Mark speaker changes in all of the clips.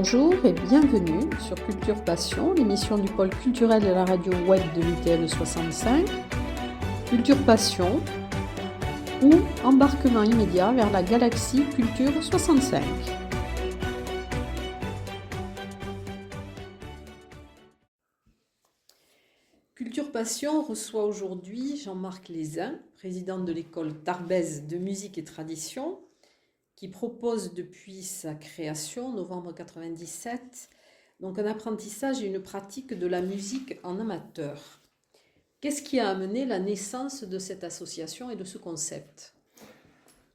Speaker 1: Bonjour et bienvenue sur Culture Passion, l'émission du pôle culturel de la radio web de l'UTL 65. Culture Passion ou embarquement immédiat vers la galaxie Culture 65. Culture Passion reçoit aujourd'hui Jean-Marc Lézin, président de l'école Tarbèze de musique et tradition, qui propose depuis sa création, novembre 1997, donc un apprentissage et une pratique de la musique en amateur. Qu'est-ce qui a amené la naissance de cette association et de ce concept ?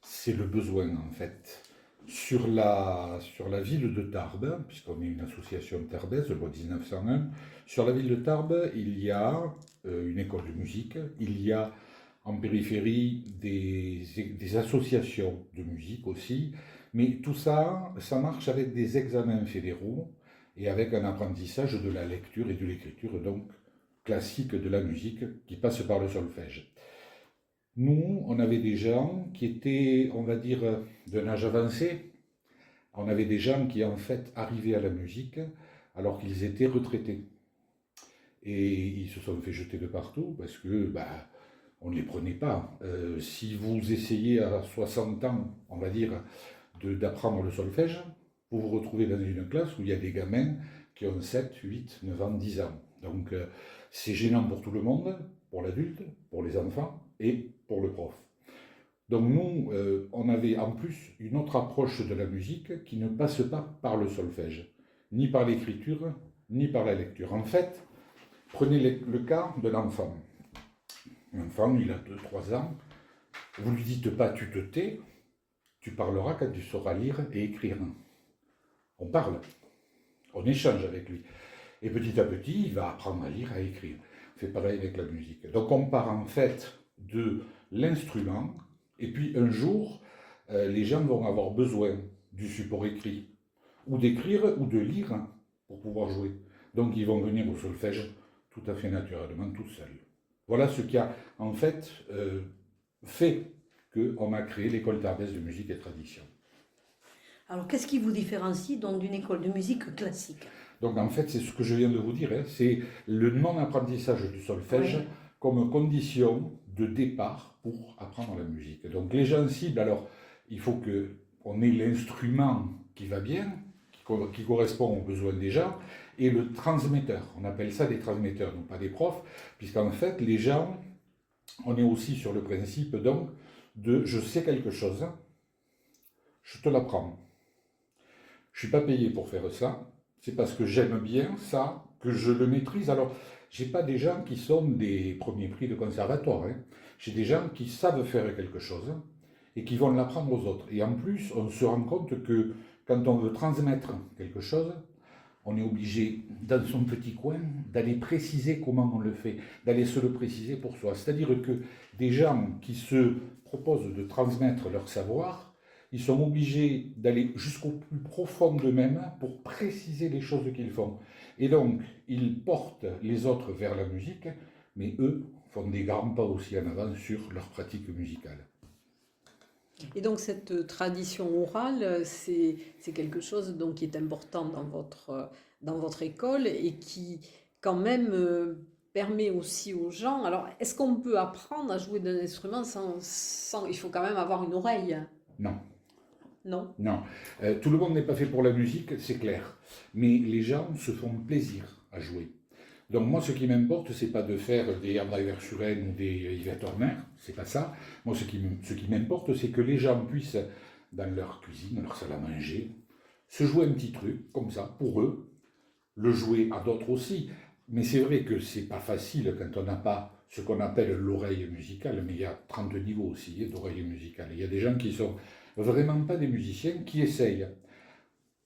Speaker 2: C'est le besoin en fait. Sur la ville de Tarbes, puisqu'on est une association tarbèze, loi 1901, sur la ville de Tarbes, il y a une école de musique, il y a en périphérie des associations de musique aussi, mais tout ça, ça marche avec des examens fédéraux et avec un apprentissage de la lecture et de l'écriture, donc classique de la musique, qui passe par le solfège. Nous, on avait des gens qui étaient, on va dire, d'un âge avancé. On avait des gens qui, en fait, arrivaient à la musique alors qu'ils étaient retraités. Et ils se sont fait jeter de partout parce que, on ne les prenait pas. Si vous essayez à 60 ans, on va dire, d'apprendre le solfège, vous vous retrouvez dans une classe où il y a des gamins qui ont 7, 8, 9 ans, 10 ans. Donc, c'est gênant pour tout le monde, pour l'adulte, pour les enfants et pour le prof. Donc nous, on avait en plus une autre approche de la musique qui ne passe pas par le solfège, ni par l'écriture, ni par la lecture. En fait, prenez le cas de l'enfant. L'enfant, il a 2-3 ans, vous ne lui dites pas tu te tais, tu parleras quand tu sauras lire et écrire. On parle, on échange avec lui. Et petit à petit, il va apprendre à lire, à écrire. On fait pareil avec la musique. Donc on part en fait de l'instrument, et puis un jour, les gens vont avoir besoin du support écrit, ou d'écrire, ou de lire, pour pouvoir jouer. Donc ils vont venir au solfège tout à fait naturellement, tout seuls. Voilà ce qui a en fait fait qu'on a créé l'école tarbèze de musique et tradition.
Speaker 3: Alors qu'est-ce qui vous différencie donc d'une école de musique classique ?
Speaker 2: Donc en fait, c'est ce que je viens de vous dire, c'est le non-apprentissage du solfège comme condition de départ pour apprendre la musique. Donc les gens ciblent, alors il faut qu'on ait l'instrument qui va bien, qui correspond aux besoins des gens, et le transmetteur. On appelle ça des transmetteurs, non pas des profs, puisqu'en fait, les gens, on est aussi sur le principe donc de je sais quelque chose, je te l'apprends. Je ne suis pas payé pour faire ça, c'est parce que j'aime bien ça, que je le maîtrise. Alors, je n'ai pas des gens qui sont des premiers prix de conservatoire. J'ai des gens qui savent faire quelque chose et qui vont l'apprendre aux autres. Et en plus, on se rend compte que quand on veut transmettre quelque chose, on est obligé, dans son petit coin, d'aller préciser comment on le fait, d'aller se le préciser pour soi. C'est-à-dire que des gens qui se proposent de transmettre leur savoir, ils sont obligés d'aller jusqu'au plus profond d'eux-mêmes pour préciser les choses qu'ils font. Et donc, ils portent les autres vers la musique, mais eux font des grands pas aussi en avant sur leur pratique musicale.
Speaker 1: Et donc cette tradition orale, c'est quelque chose donc, qui est important dans votre école et qui quand même permet aussi aux gens... Alors, est-ce qu'on peut apprendre à jouer d'un instrument sans... Il faut quand même avoir une oreille.
Speaker 2: Non.
Speaker 1: Non.
Speaker 2: Non. Tout le monde n'est pas fait pour la musique, c'est clair. Mais les gens se font plaisir à jouer. Donc moi, ce qui m'importe, c'est pas de faire des André Verschuren ou des Yvette Horner, c'est pas ça. Moi, ce qui m'importe, c'est que les gens puissent, dans leur cuisine, dans leur salle à manger, se jouer un petit truc, comme ça, pour eux, le jouer à d'autres aussi. Mais c'est vrai que c'est pas facile quand on n'a pas ce qu'on appelle l'oreille musicale, mais il y a 30 niveaux aussi d'oreille musicale. Il y a des gens qui sont vraiment pas des musiciens, qui essayent.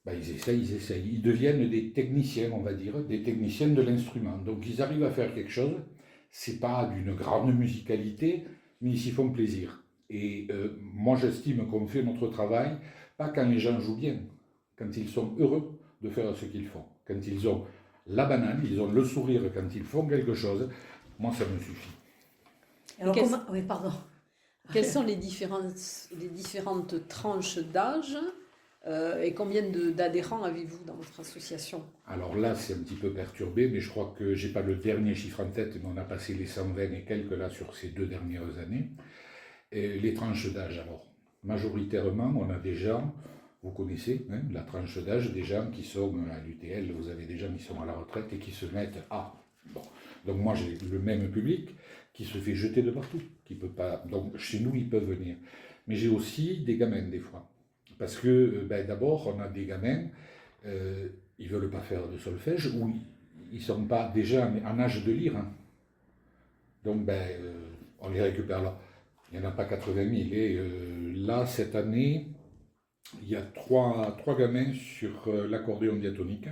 Speaker 2: Ils essayent. Ils deviennent des techniciens, on va dire, des techniciens de l'instrument. Donc ils arrivent à faire quelque chose, c'est pas d'une grande musicalité, mais ils s'y font plaisir. Et moi j'estime qu'on fait notre travail, pas quand les gens jouent bien, quand ils sont heureux de faire ce qu'ils font. Quand ils ont la banane, ils ont le sourire quand ils font quelque chose, moi ça me suffit.
Speaker 3: Alors, oui, pardon.
Speaker 1: Quelles sont les différentes tranches d'âge Et combien d'adhérents avez-vous dans votre association?
Speaker 2: Alors là, c'est un petit peu perturbé, mais je crois que j'ai pas le dernier chiffre en tête, mais on a passé les 120 et quelques là sur ces 2 dernières années. Et les tranches d'âge, alors, majoritairement, on a des gens, vous connaissez hein, la tranche d'âge, des gens qui sont à l'UTL, vous avez des gens qui sont à la retraite et qui se mettent à. Bon. Donc moi, j'ai le même public qui se fait jeter de partout, qui peut pas. Donc chez nous, ils peuvent venir. Mais j'ai aussi des gamins des fois. Parce que d'abord, on a des gamins, ils ne veulent pas faire de solfège ou ils ne sont pas déjà en âge de lire. Hein. Donc on les récupère là. Il n'y en a pas 80 000. Et là, cette année, il y a trois gamins sur l'accordéon diatonique.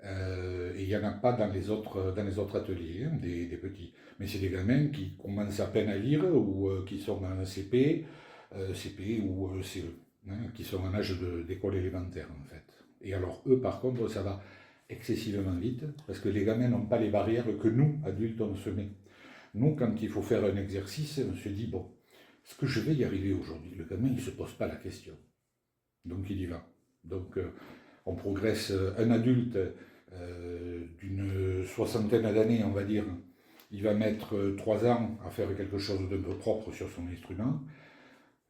Speaker 2: Et il n'y en a pas dans les autres ateliers, hein, des petits. Mais c'est des gamins qui commencent à peine à lire ou qui sont en CP, ou CE, hein, qui sont en âge d'école élémentaire en fait. Et alors eux par contre ça va excessivement vite parce que les gamins n'ont pas les barrières que nous, adultes, on se met. Nous, quand il faut faire un exercice, on se dit bon, est-ce que je vais y arriver aujourd'hui? Le gamin il ne se pose pas la question. Donc il y va. Donc on progresse. Un adulte d'une soixantaine d'années, on va dire, il va mettre 3 ans à faire quelque chose d'un peu propre sur son instrument.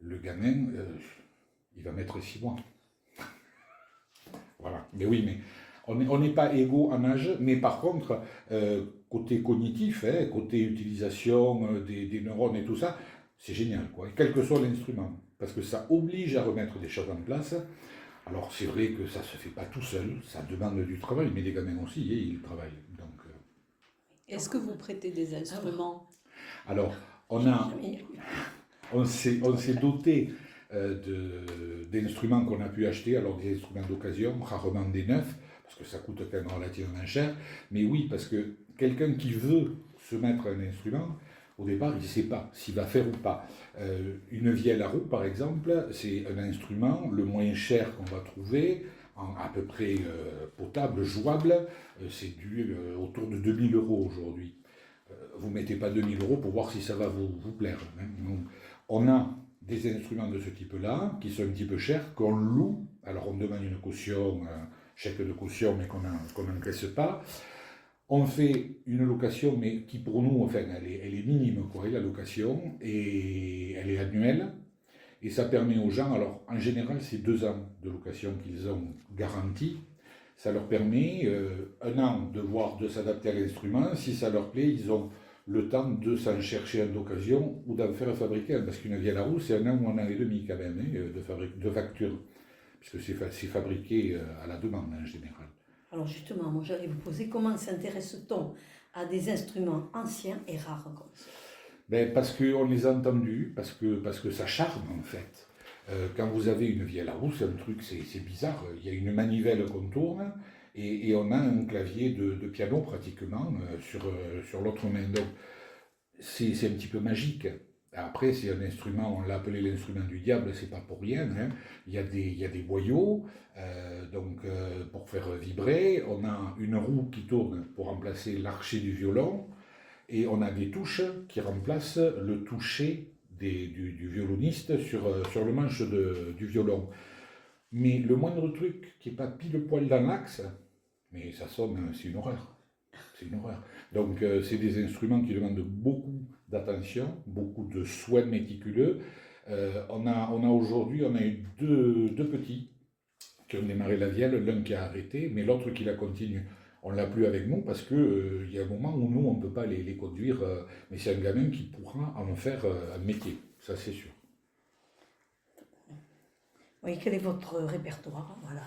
Speaker 2: Le gamin, il va mettre 6 mois. Voilà. Mais oui, mais on n'est pas égaux en âge, mais par contre, côté cognitif, hein, côté utilisation des neurones et tout ça, c'est génial, quoi. Et quel que soit l'instrument, parce que ça oblige à remettre des choses en place. Alors c'est vrai que ça ne se fait pas tout seul, ça demande du travail, mais les gamins aussi, ils travaillent. Donc,
Speaker 1: Est-ce que vous prêtez des instruments?
Speaker 2: alors, on s'est doté d'instruments qu'on a pu acheter, alors des instruments d'occasion, rarement des neufs, parce que ça coûte quand même relativement cher, mais oui, parce que quelqu'un qui veut se mettre à un instrument, au départ, il ne sait pas s'il va faire ou pas. Une vielle à roue, par exemple, c'est un instrument le moins cher qu'on va trouver, à peu près potable, jouable, c'est autour de 2000 € aujourd'hui. Vous ne mettez pas 2000 € pour voir si ça va vous plaire. Hein. Donc, on a des instruments de ce type-là, qui sont un petit peu chers, qu'on loue. Alors on demande une caution, un chèque de caution, mais qu'on n'encaisse pas. On fait une location, mais qui pour nous, enfin, elle est minime, quoi, la location, et elle est annuelle. Et ça permet aux gens, alors en général, c'est 2 ans de location qu'ils ont garantie. Ça leur permet 1 an de s'adapter à l'instrument. Si ça leur plaît, ils ont le temps de s'en chercher un d'occasion ou d'en faire fabriquer un. Parce qu'une vielle à roue, c'est 1 an ou 1 an et demi quand même hein, de facture. Puisque c'est fabriqué à la demande en général.
Speaker 3: Alors justement, moi j'allais vous poser comment s'intéresse-t-on à des instruments anciens et rares comme ça?
Speaker 2: Parce qu'on les a entendus, parce que ça charme en fait. Quand vous avez une vielle à roue, c'est un truc, c'est bizarre. Il y a une manivelle qu'on tourne et on a un clavier de piano pratiquement sur l'autre main. Donc c'est un petit peu magique. Après, c'est un instrument, on l'a appelé l'instrument du diable, c'est pas pour rien. Hein. Il y a des boyaux pour faire vibrer. On a une roue qui tourne pour remplacer l'archet du violon. Et on a des touches qui remplacent le toucher du violoniste sur le manche du violon. Mais le moindre truc qui n'est pas pile poil dans l'axe, mais ça sonne, c'est une horreur. C'est une horreur. Donc c'est des instruments qui demandent beaucoup d'attention, beaucoup de soins méticuleux. On a aujourd'hui, on a eu deux petits qui ont démarré la vielle, l'un qui a arrêté, mais l'autre qui la continue. On ne l'a plus avec nous parce qu'il y a un moment où nous, on ne peut pas les conduire, mais c'est un gamin qui pourra en faire un métier, ça c'est sûr.
Speaker 3: Oui, quel est votre répertoire? Voilà.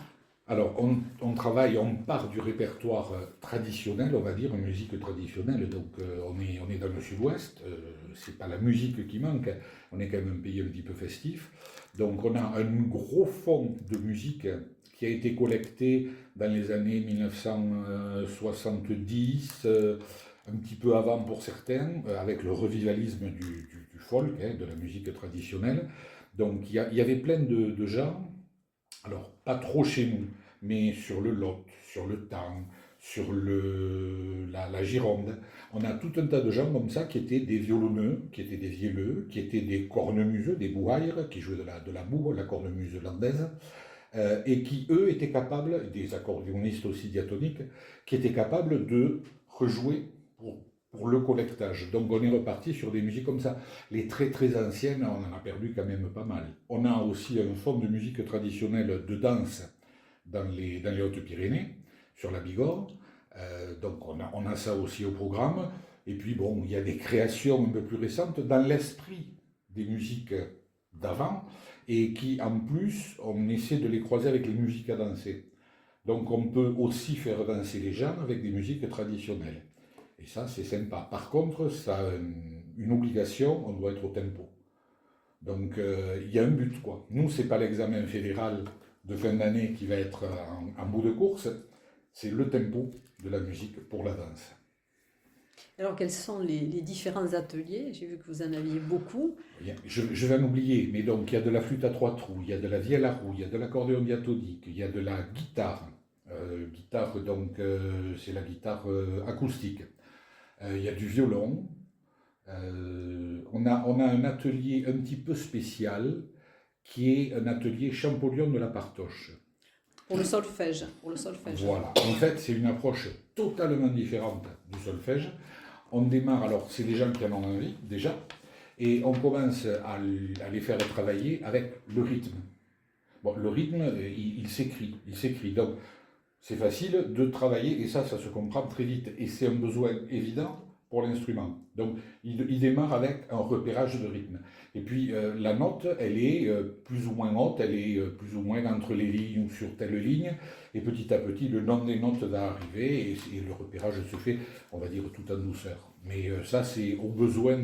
Speaker 2: Alors, on travaille, on part du répertoire traditionnel, on va dire, musique traditionnelle, donc on est dans le sud-ouest, c'est pas la musique qui manque, on est quand même un pays un petit peu festif, donc on a un gros fond de musique qui a été collecté dans les années 1970, un petit peu avant pour certains, avec le revivalisme du folk, hein, de la musique traditionnelle, donc il y avait plein de gens. Alors, pas trop chez nous, mais sur le Lot, sur le Tarn, sur la Gironde, on a tout un tas de gens comme ça qui étaient des violonneux, qui étaient des vielleux, qui étaient des cornemuseux, des bouailles, qui jouaient de la bourre, la cornemuse landaise, et qui, eux, étaient capables, des accordéonistes aussi diatoniques, qui étaient capables de rejouer pour le collectage. Donc on est reparti sur des musiques comme ça. Les très très anciennes, on en a perdu quand même pas mal. On a aussi un fond de musique traditionnelle de danse dans les Hautes-Pyrénées, sur la Bigorre. Donc on a ça aussi au programme. Et puis bon, il y a des créations un peu plus récentes dans l'esprit des musiques d'avant et qui en plus, on essaie de les croiser avec les musiques à danser. Donc on peut aussi faire danser les gens avec des musiques traditionnelles. Et ça, c'est sympa. Par contre, ça a une obligation, on doit être au tempo. Donc il y a un but, quoi. Nous, c'est pas l'examen fédéral de fin d'année qui va être en bout de course, c'est le tempo de la musique pour la danse.
Speaker 1: Alors, quels sont les différents ateliers? J'ai vu que vous en aviez beaucoup.
Speaker 2: Bien, je vais en oublier, mais donc il y a de la flûte à trois trous, il y a de la vielle à roue, il y a de l'accordéon diatonique, il y a de la guitare. Guitare, donc c'est la guitare acoustique. Il y a du violon. On a un atelier un petit peu spécial qui est un atelier Champollion de la Partoche.
Speaker 1: Pour le solfège. Pour le solfège.
Speaker 2: Voilà. En fait, c'est une approche totalement différente du solfège. On démarre, alors c'est les gens qui en ont envie déjà, et on commence à les faire travailler avec le rythme. Bon, le rythme, il s'écrit. Donc, c'est facile de travailler, et ça se comprend très vite. Et c'est un besoin évident pour l'instrument. Donc, il démarre avec un repérage de rythme. Et puis, la note, elle est plus ou moins haute, elle est plus ou moins entre les lignes ou sur telle ligne. Et petit à petit, le nom des notes va arriver, et le repérage se fait, on va dire, tout en douceur. Mais ça, c'est au besoin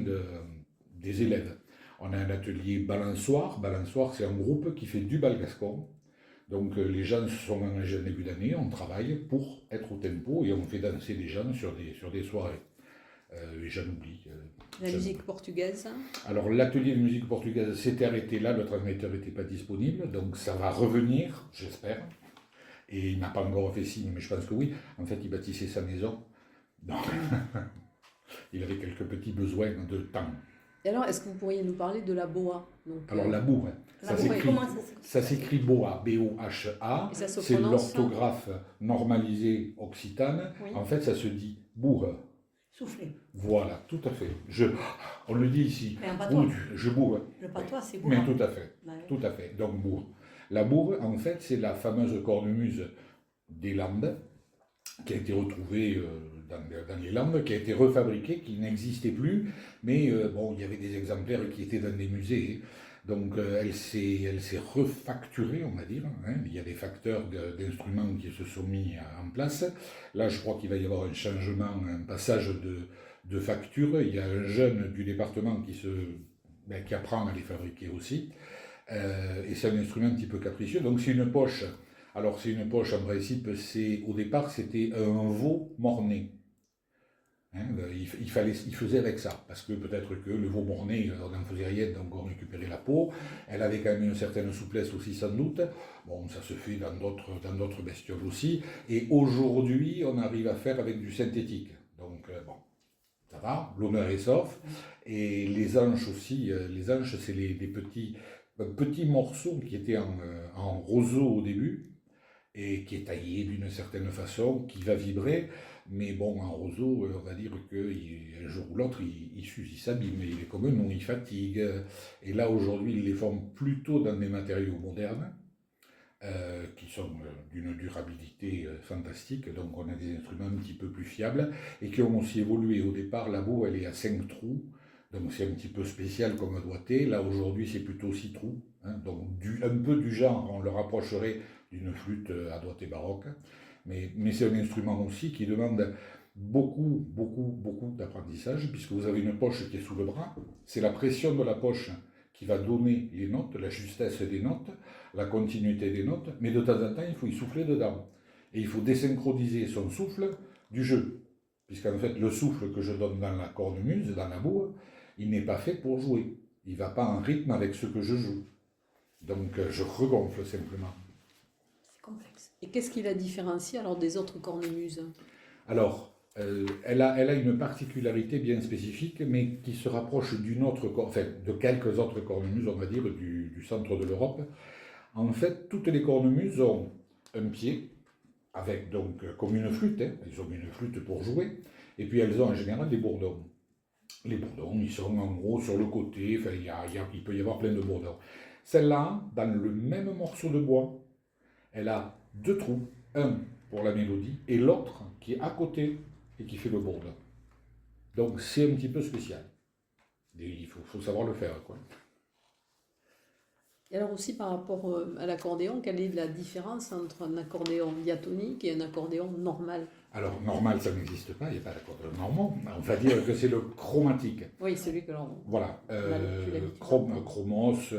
Speaker 2: des élèves. On a un atelier balançoire. Balançoire, c'est un groupe qui fait du bal gascon. Donc les gens sont mangés en début d'année, on travaille pour être au tempo et on fait danser les gens sur des soirées. Et j'en oublie.
Speaker 1: La musique portugaise.
Speaker 2: Alors l'atelier de musique portugaise s'était arrêté là, le transmetteur n'était pas disponible, donc ça va revenir, j'espère. Et il n'a pas encore fait signe, mais je pense que oui. En fait, il bâtissait sa maison, donc il avait quelques petits besoins de temps.
Speaker 1: Et alors, est-ce que vous pourriez nous parler de la boa? Donc,
Speaker 2: alors la bourre, ça s'écrit boa, B-O-H-A,
Speaker 1: et ça se
Speaker 2: c'est
Speaker 1: prononce
Speaker 2: l'orthographe normalisée occitane.
Speaker 1: Oui.
Speaker 2: En fait, ça se dit bourre.
Speaker 3: Souffler.
Speaker 2: Voilà, tout à fait. On le dit ici.
Speaker 3: Mais en patois.
Speaker 2: Je bourre.
Speaker 3: Le patois, c'est beau.
Speaker 2: Mais tout à fait.
Speaker 3: Bah oui.
Speaker 2: Tout à fait. Donc bourre. La bourre, en fait, c'est la fameuse cornemuse des Landes qui a été retrouvée dans les Landes, qui a été refabriquée, qui n'existait plus, mais bon, il y avait des exemplaires qui étaient dans des musées. Donc elle s'est refacturée, on va dire. Hein. Il y a des facteurs d'instruments qui se sont mis en place. Là, je crois qu'il va y avoir un changement, un passage de facture. Il y a un jeune du département qui apprend à les fabriquer aussi. Et c'est un instrument un petit peu capricieux. Donc c'est une poche. Alors c'est une poche, en principe, au départ, c'était un veau morné. Hein, il faisait avec ça, parce que peut-être que le veau morné, on n'en faisait rien, donc on récupérait la peau. Elle avait quand même une certaine souplesse aussi, sans doute. Bon, ça se fait dans d'autres bestioles aussi. Et aujourd'hui, on arrive à faire avec du synthétique. Donc, bon, ça va, l'honneur est sauf. Et les anches aussi, les anches, c'est les petits morceaux qui étaient en roseau au début, et qui est taillé d'une certaine façon, qui va vibrer. Mais bon, en roseau, on va dire qu'un jour ou l'autre, il s'use, il s'abîme, il est comme nous, il fatigue. Et là, aujourd'hui, ils les font plutôt dans des matériaux modernes, qui sont d'une durabilité fantastique. Donc, on a des instruments un petit peu plus fiables, et qui ont aussi évolué. Au départ, la boue, elle est à 5 trous, donc c'est un petit peu spécial comme doigté. Là, aujourd'hui, c'est plutôt 6 trous. Hein, donc, un peu du genre, on le rapprocherait d'une flûte à doigté baroque. Mais c'est un instrument aussi qui demande beaucoup d'apprentissage, puisque vous avez une poche qui est sous le bras. C'est la pression de la poche qui va donner les notes, la justesse des notes, la continuité des notes, mais de temps en temps, il faut y souffler dedans. Et il faut désynchroniser son souffle du jeu, puisqu'en fait, le souffle que je donne dans la cornemuse, dans la boue, il n'est pas fait pour jouer. Il ne va pas en rythme avec ce que je joue. Donc, je regonfle simplement.
Speaker 3: Complexe.
Speaker 1: Et qu'est-ce qui la différencie alors des autres cornemuses?
Speaker 2: Alors, elle a une particularité bien spécifique, mais qui se rapproche de quelques autres cornemuses, on va dire, du centre de l'Europe. En fait, toutes les cornemuses ont un pied, avec donc comme une flûte, hein. Elles ont une flûte pour jouer, et puis elles ont en général des bourdons. Les bourdons, ils sont en gros sur le côté, enfin, il peut y avoir plein de bourdons. Celle-là, dans le même morceau de bois, elle a deux trous, un pour la mélodie et l'autre qui est à côté et qui fait le bourdon. Donc c'est un petit peu spécial. Et il faut savoir le faire, quoi.
Speaker 1: Et alors aussi par rapport à l'accordéon, quelle est la différence entre un accordéon diatonique et un accordéon normal?
Speaker 2: Alors normal, ça n'existe pas, il n'y a pas d'accordéon normand. On va dire que c'est le chromatique.
Speaker 1: Oui, celui que l'on...
Speaker 2: Voilà,
Speaker 1: On a plus l'habitude.
Speaker 2: chromos,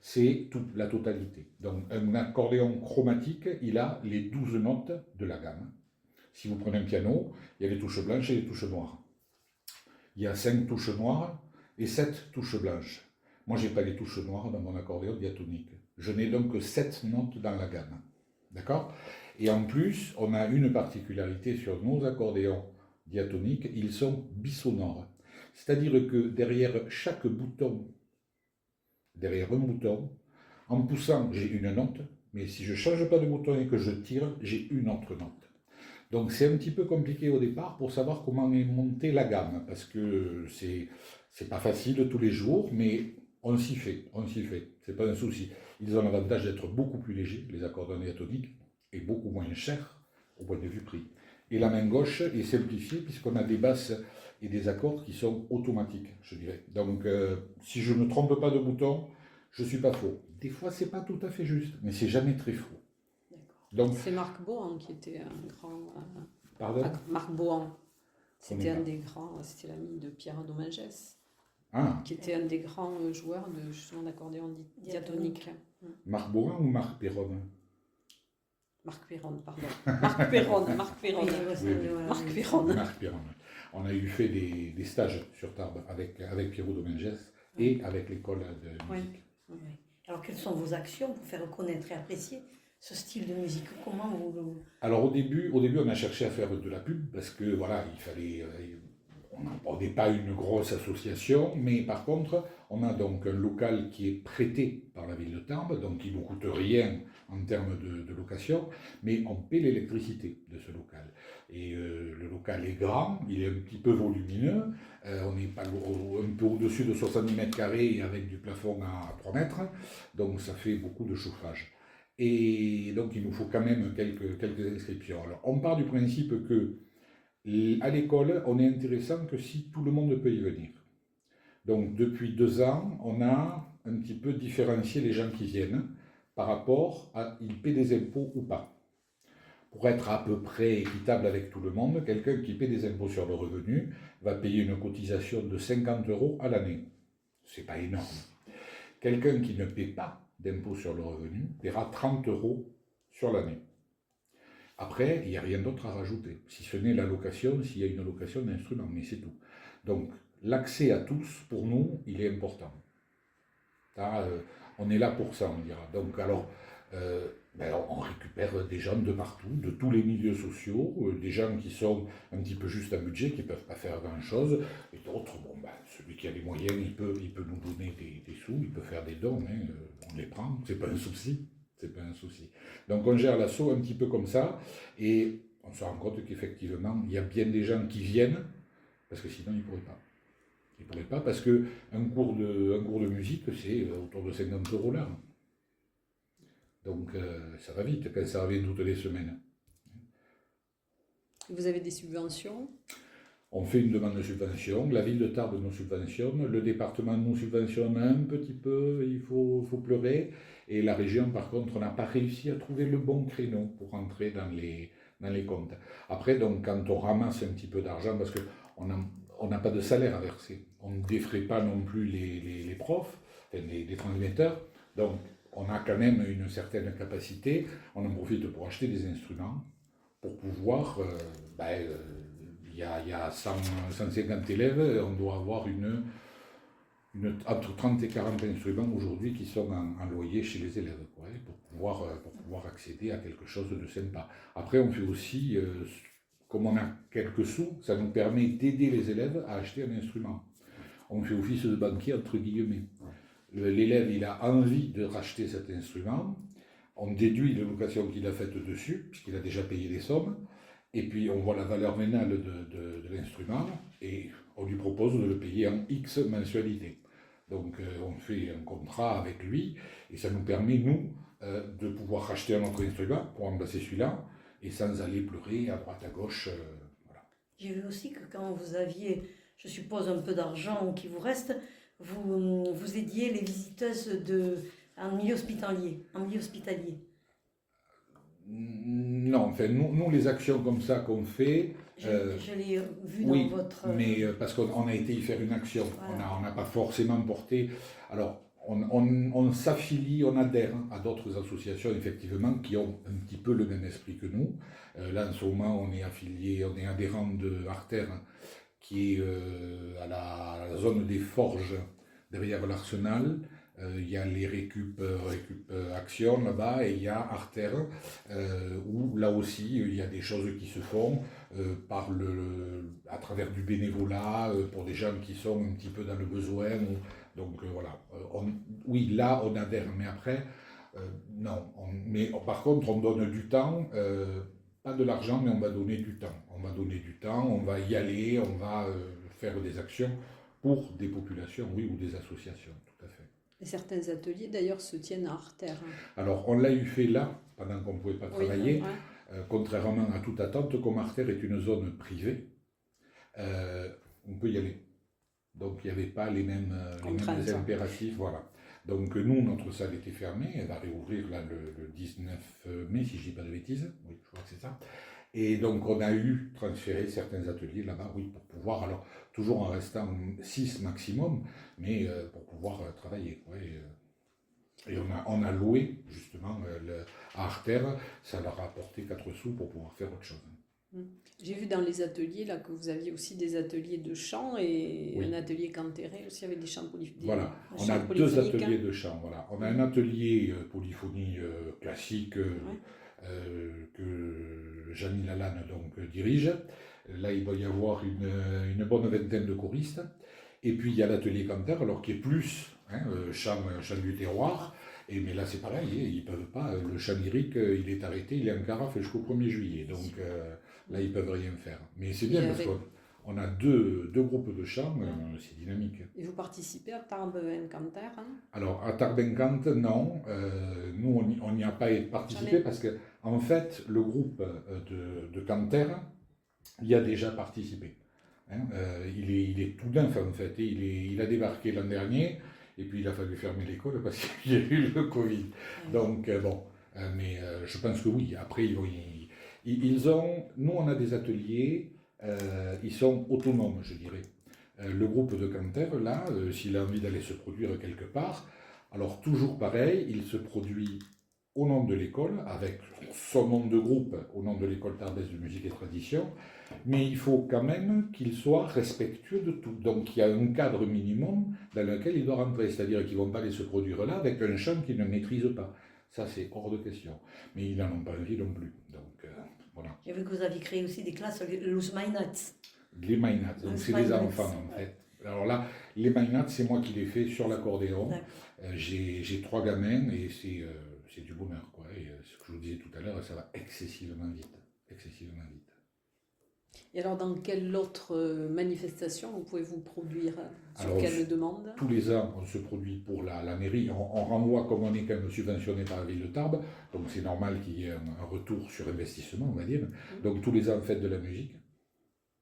Speaker 2: c'est la totalité. Donc un accordéon chromatique, il a les 12 notes de la gamme. Si vous prenez un piano, il y a les touches blanches et les touches noires. Il y a 5 touches noires et 7 touches blanches. Moi, je n'ai pas les touches noires dans mon accordéon diatonique. Je n'ai donc que 7 notes dans la gamme. D'accord? Et en plus, on a une particularité sur nos accordéons diatoniques, ils sont bisonores. C'est-à-dire que derrière chaque bouton, derrière un bouton, en poussant, j'ai une note, mais si je ne change pas de bouton et que je tire, j'ai une autre note. Donc c'est un petit peu compliqué au départ pour savoir comment est montée la gamme, parce que c'est pas facile tous les jours, mais on s'y fait, c'est pas un souci. Ils ont l'avantage d'être beaucoup plus légers, les accordéons diatoniques, et beaucoup moins chers au point de vue prix. Et la main gauche est simplifiée puisqu'on a des basses et des accords qui sont automatiques, je dirais. Donc si je ne trompe pas de bouton, je suis pas faux. Des fois c'est pas tout à fait juste, mais c'est jamais très faux.
Speaker 1: Donc, c'est Marc Bohan qui était un grand...
Speaker 2: Pardon?
Speaker 1: Marc Bohan. C'était un des grands, c'était l'ami de Pierre Domingès, qui était un des grands joueurs justement d'accordéon diatonique.
Speaker 2: Marc Bohan ou Marc Perron?
Speaker 1: Marc Perron, pardon. Marc Perron.
Speaker 2: Marc Perron. On a eu fait des stages sur Tarbes avec Pierrot Domingès et avec l'école de musique.
Speaker 3: Oui. Alors, quelles sont vos actions pour faire connaître et apprécier ce style de musique? Comment vous...
Speaker 2: Alors au début, on a cherché à faire de la pub parce que voilà, il fallait. On n'est pas une grosse association, mais par contre, on a donc un local qui est prêté par la ville de Tarbes, donc il ne nous coûte rien en termes de location, mais on paie l'électricité de ce local. Et le local est grand, il est un petit peu volumineux, on est pas un peu au-dessus de 70 mètres carrés avec du plafond à 3 mètres, donc ça fait beaucoup de chauffage. Et donc il nous faut quand même quelques inscriptions. Alors on part du principe que à l'école, on est intéressant que si tout le monde peut y venir. Donc depuis 2 ans, on a un petit peu différencié les gens qui viennent par rapport à ils paient des impôts ou pas. Pour être à peu près équitable avec tout le monde, quelqu'un qui paie des impôts sur le revenu va payer une cotisation de 50 € à l'année. C'est pas énorme. Quelqu'un qui ne paie pas d'impôt sur le revenu paiera 30 € sur l'année. Après, il n'y a rien d'autre à rajouter, si ce n'est la location, s'il y a une location d'instruments, mais c'est tout. Donc, l'accès à tous, pour nous, il est important. Là, on est là pour ça, on dira. Donc, alors, on récupère des gens de partout, de tous les milieux sociaux, des gens qui sont un petit peu juste à budget, qui ne peuvent pas faire grand-chose, et d'autres, celui qui a les moyens, il peut nous donner des sous, il peut faire des dons, hein, on les prend, c'est pas un souci. C'est pas un souci. Donc on gère l'assaut un petit peu comme ça, et on se rend compte qu'effectivement, il y a bien des gens qui viennent, parce que sinon ils ne pourraient pas. Ils ne pourraient pas parce qu'un cours de musique, c'est autour de 50 € l'heure. Donc ça va vite quand ça revient toutes les semaines.
Speaker 1: Vous avez des subventions?
Speaker 2: On fait une demande de subvention, la ville de Tarbes nous subventionne, le département nous subventionne un petit peu, il faut pleurer, et la région par contre on n'a pas réussi à trouver le bon créneau pour rentrer dans les comptes. Après donc quand on ramasse un petit peu d'argent, parce qu'on n'a pas de salaire à verser, on ne défraie pas non plus les profs, les transmetteurs, donc on a quand même une certaine capacité, on en profite pour acheter des instruments, pour pouvoir... Il y a 150 élèves, on doit avoir entre 30 et 40 instruments aujourd'hui qui sont en loyer chez les élèves, quoi, pour pouvoir accéder à quelque chose de sympa. Après, on fait aussi, comme on a quelques sous, ça nous permet d'aider les élèves à acheter un instrument. On fait office de banquier, entre guillemets. L'élève, il a envie de racheter cet instrument, on déduit la location qu'il a faite dessus, puisqu'il a déjà payé des sommes, et puis on voit la valeur vénale de l'instrument, et on lui propose de le payer en X mensualité. Donc on fait un contrat avec lui, et ça nous permet, nous, de pouvoir racheter un autre instrument pour remplacer celui-là, et sans aller pleurer à droite à gauche. Voilà.
Speaker 3: J'ai vu aussi que quand vous aviez, je suppose, un peu d'argent qui vous reste, vous aidiez les visiteuses en milieu hospitalier.
Speaker 2: Non, enfin, nous, les actions comme ça qu'on fait...
Speaker 3: Je l'ai vu dans
Speaker 2: oui,
Speaker 3: votre...
Speaker 2: mais parce qu'on a été y faire une action,
Speaker 3: Voilà.
Speaker 2: on n'a pas forcément porté... Alors, on s'affilie, on adhère à d'autres associations, effectivement, qui ont un petit peu le même esprit que nous. Là, en ce moment, on est affilié, on est adhérent de Arter, qui est à la zone des forges, derrière l'Arsenal. Il y a les récup Action là-bas, et il y a Arter, où là aussi il y a des choses qui se font à travers du bénévolat, pour des gens qui sont un petit peu dans le besoin. Donc voilà, oui, là on adhère, mais après, non. Mais par contre, on donne du temps, pas de l'argent, mais on va donner du temps. On va donner du temps, on va y aller, on va faire des actions pour des populations, oui, ou des associations, tout à fait.
Speaker 1: Et certains ateliers d'ailleurs se tiennent à Artère.
Speaker 2: Alors on l'a eu fait là, pendant qu'on ne pouvait pas travailler,
Speaker 1: Oui, ouais.
Speaker 2: Contrairement à toute attente, comme Artère est une zone privée, on peut y aller. Donc il n'y avait pas les mêmes impératifs, voilà. Donc nous, notre salle était fermée, elle va réouvrir là le 19 mai, si je ne dis pas de bêtises, oui, je crois que c'est ça. Et donc on a eu transféré certains ateliers là-bas, oui, pour pouvoir, alors toujours en restant 6 maximum, mais pour pouvoir travailler. Oui, et on a loué justement à Artère, ça leur a apporté 4 sous pour pouvoir faire autre chose.
Speaker 1: J'ai vu dans les ateliers là que vous aviez aussi des ateliers de chant et
Speaker 2: oui.
Speaker 1: Un atelier cantéré aussi avec des chants polyphoniques.
Speaker 2: Voilà, on a 2 ateliers de chant. Voilà. On a un atelier polyphonie classique que Jeannie Lalanne donc dirige. Là, il doit y avoir une bonne vingtaine de choristes. Et puis il y a l'atelier cantaire, alors qui est plus chant du terroir. Mais là, c'est pareil, ils ne peuvent pas. Le chant lyrique, il est arrêté, il est en carafe jusqu'au 1er juillet. Donc là, ils ne peuvent rien faire. Mais c'est bien parce qu'on a deux groupes de chant, c'est dynamique.
Speaker 1: Et vous participez à Tarbes Cantaire
Speaker 2: Alors, à Tarbes Cant, non. Nous, on n'y a pas participé parce que, en fait, le groupe de Cantaire y a déjà participé. Il est tout neuf, en fait. Il a débarqué l'an dernier. Et puis il a fallu fermer l'école parce qu'il y a eu le Covid. Donc bon, mais je pense que oui, après ils ont, nous on a des ateliers, ils sont autonomes je dirais. Le groupe de Cantaire là, s'il a envie d'aller se produire quelque part, alors toujours pareil, il se produit au nom de l'école, avec son nom de groupe, au nom de l'école tarbaise de musique et tradition, mais il faut quand même qu'il soit respectueux de tout. Donc il y a un cadre minimum dans lequel il doit rentrer, c'est-à-dire qu'ils ne vont pas aller se produire là avec un chant qu'ils ne maîtrisent pas. Ça, c'est hors de question. Mais ils n'en ont pas envie non plus. Donc voilà.
Speaker 3: J'ai vu que vous aviez créé aussi des classes, les Mainats.
Speaker 2: Les Mainats, donc c'est des enfants en fait. Alors là, les Mainats, c'est moi qui les fais sur l'accordéon. J'ai 3 gamins et c'est du bonheur, quoi. Et ce que je vous disais tout à l'heure, ça va excessivement vite. Excessivement vite.
Speaker 1: Et alors, dans quelle autre manifestation vous pouvez vous produire? Sur quelle demande?
Speaker 2: Tous les ans, on se produit pour la mairie. On renvoie, comme on est quand même subventionné par la ville de Tarbes, donc c'est normal qu'il y ait un retour sur investissement, on va dire. Donc tous les ans, fête de la musique.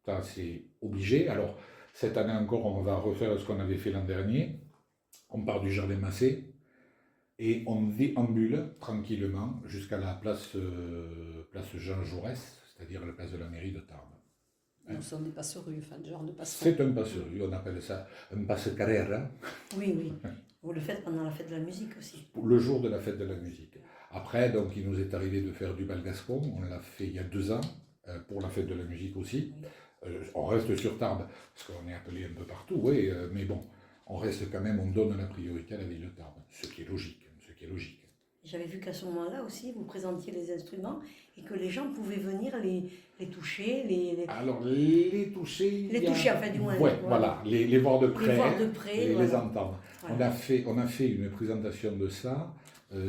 Speaker 2: Ça, c'est obligé. Alors, cette année encore, on va refaire ce qu'on avait fait l'an dernier. On part du Jardin Massé. Et on déambule tranquillement jusqu'à la place Jean Jaurès, c'est-à-dire la place de la mairie de Tarbes.
Speaker 1: Nous sommes des passerues, enfin, genre de passerues.
Speaker 2: C'est un passerue, on appelle ça un passe-carrera.
Speaker 3: Oui, oui. Vous le faites pendant la fête de la musique aussi.
Speaker 2: Le jour de la fête de la musique. Après, donc, il nous est arrivé de faire du bal gascon. On l'a fait il y a 2 ans, pour la fête de la musique aussi. On reste sur Tarbes, parce qu'on est appelé un peu partout, oui, mais bon, on reste quand même, on donne la priorité à la ville de Tarbes, ce qui est logique.
Speaker 3: J'avais vu qu'à ce moment-là aussi, vous présentiez les instruments et que les gens pouvaient venir les toucher,
Speaker 2: Alors, les toucher...
Speaker 3: enfin du moins.
Speaker 2: Ouais, voilà, les voir de près,
Speaker 3: les
Speaker 2: les entendre. Voilà. On a fait une présentation de ça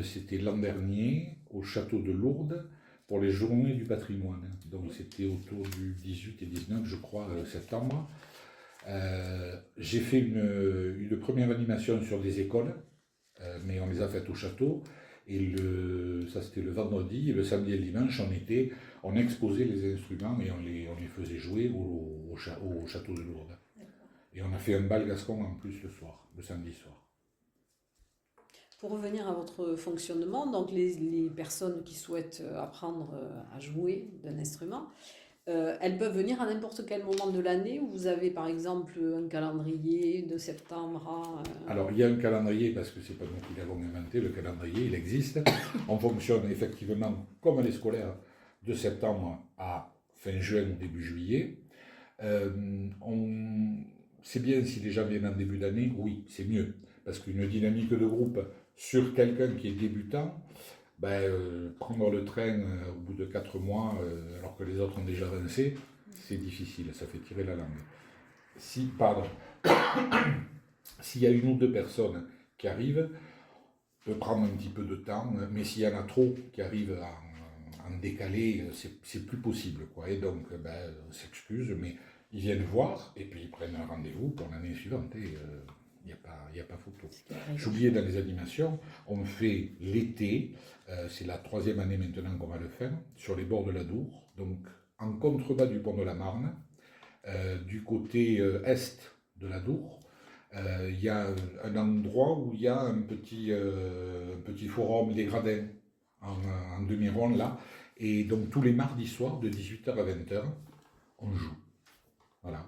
Speaker 2: C'était l'an dernier au château de Lourdes pour les journées du patrimoine. Donc c'était autour du 18 et 19, je crois, septembre. J'ai fait une première animation sur des écoles, mais on les a faites au château. Et ça c'était le vendredi, et le samedi et le dimanche, on exposait les instruments et on les faisait jouer au château de Lourdes. Et on a fait un bal gascon en plus le samedi soir.
Speaker 1: Pour revenir à votre fonctionnement, donc les personnes qui souhaitent apprendre à jouer d'un instrument, elles peuvent venir à n'importe quel moment de l'année, où vous avez par exemple un calendrier de septembre à...
Speaker 2: Alors il y a un calendrier, parce que c'est pas nous qui l'avons inventé, le calendrier il existe. On fonctionne effectivement comme les scolaires de septembre à fin juin ou début juillet. C'est bien si les gens viennent en début d'année, oui, c'est mieux. Parce qu'une dynamique de groupe sur quelqu'un qui est débutant, prendre le train au bout de 4 mois, alors que les autres ont déjà avancé, c'est difficile, ça fait tirer la langue. S'il y a une ou deux personnes qui arrivent, peut prendre un petit peu de temps, mais s'il y en a trop qui arrivent en décalé, c'est plus possible, quoi. Et donc, on s'excuse, mais ils viennent voir, et puis ils prennent un rendez-vous pour l'année suivante, et il n'y a pas photo. J'oubliais, dans les animations, on fait l'été, c'est la 3e année maintenant qu'on va le faire, sur les bords de la Dour, donc en contrebas du pont de la Marne, du côté est de la Dour. Il y a un endroit où il y a un petit forum, des gradins en demi-rond là, et donc tous les mardis soirs de 18h à 20h, on joue. Voilà,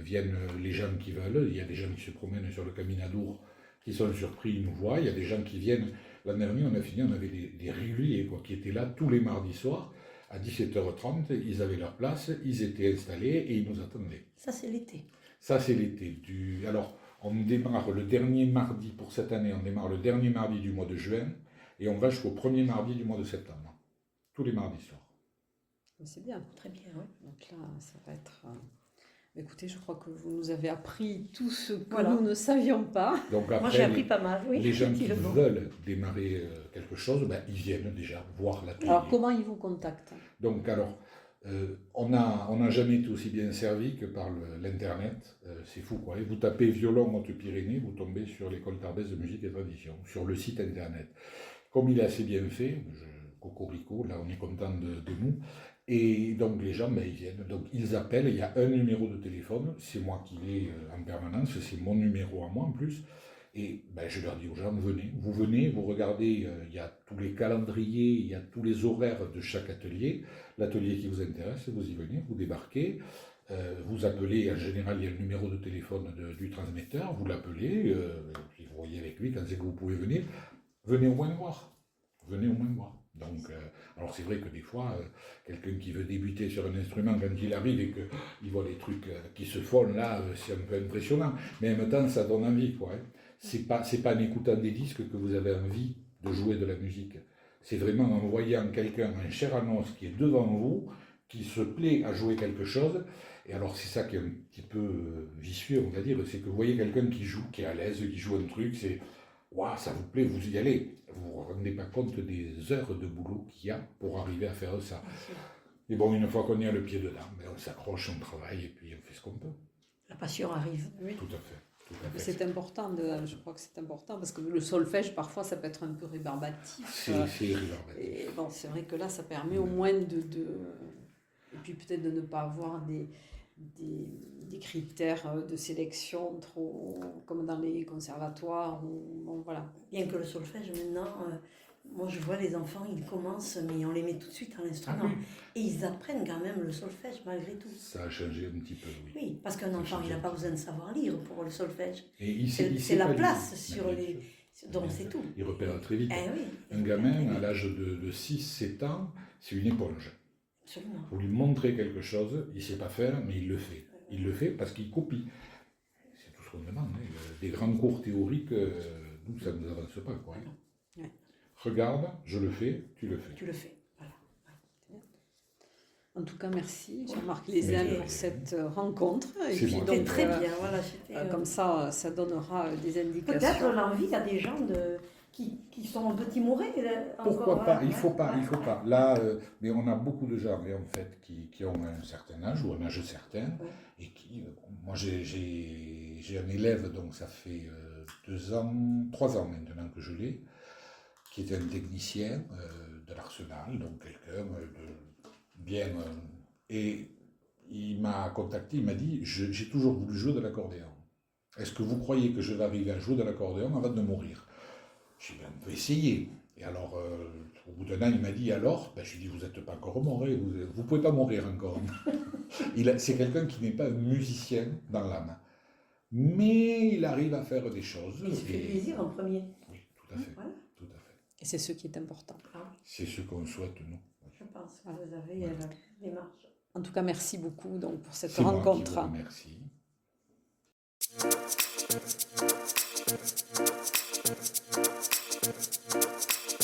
Speaker 2: viennent les gens qui veulent, il y a des gens qui se promènent sur le Caminadour, qui sont surpris, ils nous voient, il y a des gens qui viennent, l'an dernier on avait des réguliers qui étaient là tous les mardis soirs, à 17h30, ils avaient leur place, ils étaient installés et ils nous attendaient.
Speaker 3: Ça c'est l'été.
Speaker 2: Ça c'est l'été. Alors, on démarre le dernier mardi, pour cette année, on démarre le dernier mardi du mois de juin, et on va jusqu'au premier mardi du mois de septembre, tous les mardis soirs.
Speaker 1: C'est bien.
Speaker 3: Très bien, oui.
Speaker 1: Donc là, ça va être... Écoutez, je crois que vous nous avez appris tout ce que
Speaker 3: Voilà.
Speaker 1: nous ne savions pas.
Speaker 2: Donc après,
Speaker 3: moi j'ai appris pas mal, oui.
Speaker 2: Les gens qui veulent démarrer quelque chose, ils viennent déjà voir l'atelier.
Speaker 1: Alors comment ils vous contactent?
Speaker 2: Donc on n'a jamais été aussi bien servi que par l'internet, c'est fou quoi. Et vous tapez violon Haute-Pyrénées, vous tombez sur l'école tarbaise de musique et tradition, sur le site internet. Comme il est assez bien fait, cocorico, là on est content de nous. Et donc les gens, ils viennent, donc ils appellent, il y a un numéro de téléphone, c'est moi qui l'ai en permanence, c'est mon numéro à moi en plus, et je leur dis aux gens, venez, vous regardez, il y a tous les calendriers, il y a tous les horaires de chaque atelier, l'atelier qui vous intéresse, vous y venez, vous débarquez, vous appelez, en général il y a le numéro de téléphone du transmetteur, vous l'appelez, puis vous voyez avec lui quand c'est que vous pouvez venir, venez au moins voir. Donc, alors c'est vrai que des fois, quelqu'un qui veut débuter sur un instrument, quand il arrive et qu'il voit les trucs qui se font là, c'est un peu impressionnant. Mais en même temps, ça donne envie, quoi. C'est pas en écoutant des disques que vous avez envie de jouer de la musique. C'est vraiment en voyant quelqu'un en chair à os qui est devant vous, qui se plaît à jouer quelque chose. Et alors c'est ça qui est un petit peu vicieux, on va dire, c'est que vous voyez quelqu'un qui joue, qui est à l'aise, qui joue un truc, c'est... Waouh, ça vous plaît, vous y allez. Vous ne vous rendez pas compte des heures de boulot qu'il y a pour arriver à faire ça. Et bon, une fois qu'on y a le pied dedans, on s'accroche, on travaille et puis on fait ce qu'on peut.
Speaker 3: La passion arrive.
Speaker 1: Oui.
Speaker 2: Tout à fait.
Speaker 1: C'est important, je crois que c'est important, parce que le solfège, parfois, ça peut être un peu rébarbatif.
Speaker 2: C'est rébarbatif.
Speaker 1: Et bon, c'est vrai que là, ça permet au moins et puis peut-être de ne pas avoir des critères de sélection trop comme dans les conservatoires. Voilà.
Speaker 3: Bien que le solfège, maintenant, moi je vois les enfants, ils commencent, mais on les met tout de suite à l'instrument.
Speaker 2: Ah oui.
Speaker 3: Et ils apprennent quand même le solfège malgré tout.
Speaker 2: Ça a changé un petit peu, oui.
Speaker 3: Oui, parce qu'un enfant, il n'a pas besoin de savoir lire pour le solfège.
Speaker 2: Et
Speaker 3: c'est la place sur les... Donc c'est tout.
Speaker 2: Il repère très vite.
Speaker 3: Oui,
Speaker 2: un gamin, à l'âge de 6-7 ans, c'est une éponge.
Speaker 3: Absolument.
Speaker 2: Vous lui montrez quelque chose, il ne sait pas faire, mais il le fait. Il le fait parce qu'il copie. C'est tout ce qu'on demande. Des grands cours théoriques, nous, ça ne nous avance pas, quoi.
Speaker 1: Ouais.
Speaker 2: Regarde, je le fais, tu le fais.
Speaker 3: Tu le fais, voilà.
Speaker 1: En tout cas, merci Jean-Marc Lézin pour cette rencontre. Et
Speaker 2: C'est
Speaker 1: puis
Speaker 2: moi.
Speaker 1: donc,
Speaker 3: Très bien, voilà.
Speaker 1: comme ça donnera des indications.
Speaker 3: Peut-être l'envie à des gens qui sont un peu timorés.
Speaker 2: Pourquoi
Speaker 3: encore,
Speaker 2: pas?
Speaker 3: hein,
Speaker 2: Il faut
Speaker 3: ouais,
Speaker 2: pas, il
Speaker 3: ouais,
Speaker 2: faut
Speaker 3: ouais.
Speaker 2: pas. Là, mais on a beaucoup de gens, et en fait, qui ont un certain âge ou un âge certain,
Speaker 3: Ouais.
Speaker 2: et qui, moi, j'ai un élève, donc ça fait 2 ans, 3 ans maintenant que je l'ai, qui est un technicien de l'Arsenal, donc quelqu'un de bien, et il m'a contacté, il m'a dit, j'ai toujours voulu jouer de l'accordéon. Est-ce que vous croyez que je vais arriver à jouer de l'accordéon avant de mourir? J'ai dit, ben, on peut essayer. Et alors, au bout d'un an, il m'a dit, alors, ben, je lui ai dit, vous n'êtes pas encore mort, vous ne pouvez pas mourir encore. C'est quelqu'un qui n'est pas un musicien dans l'âme. Mais il arrive à faire des choses.
Speaker 3: Mais il se fait
Speaker 2: et-
Speaker 3: plaisir en premier.
Speaker 2: Oui, tout à fait.
Speaker 3: Voilà.
Speaker 2: Tout à fait.
Speaker 1: Et c'est ce qui est important.
Speaker 3: Ah oui,
Speaker 2: C'est ce qu'on souhaite, nous.
Speaker 3: je pense que
Speaker 1: Voilà.
Speaker 3: vous avez
Speaker 2: Voilà.
Speaker 3: la démarche.
Speaker 1: En tout cas, merci beaucoup donc, pour cette
Speaker 2: C'est moi qui
Speaker 1: rencontre.
Speaker 2: vous remercie.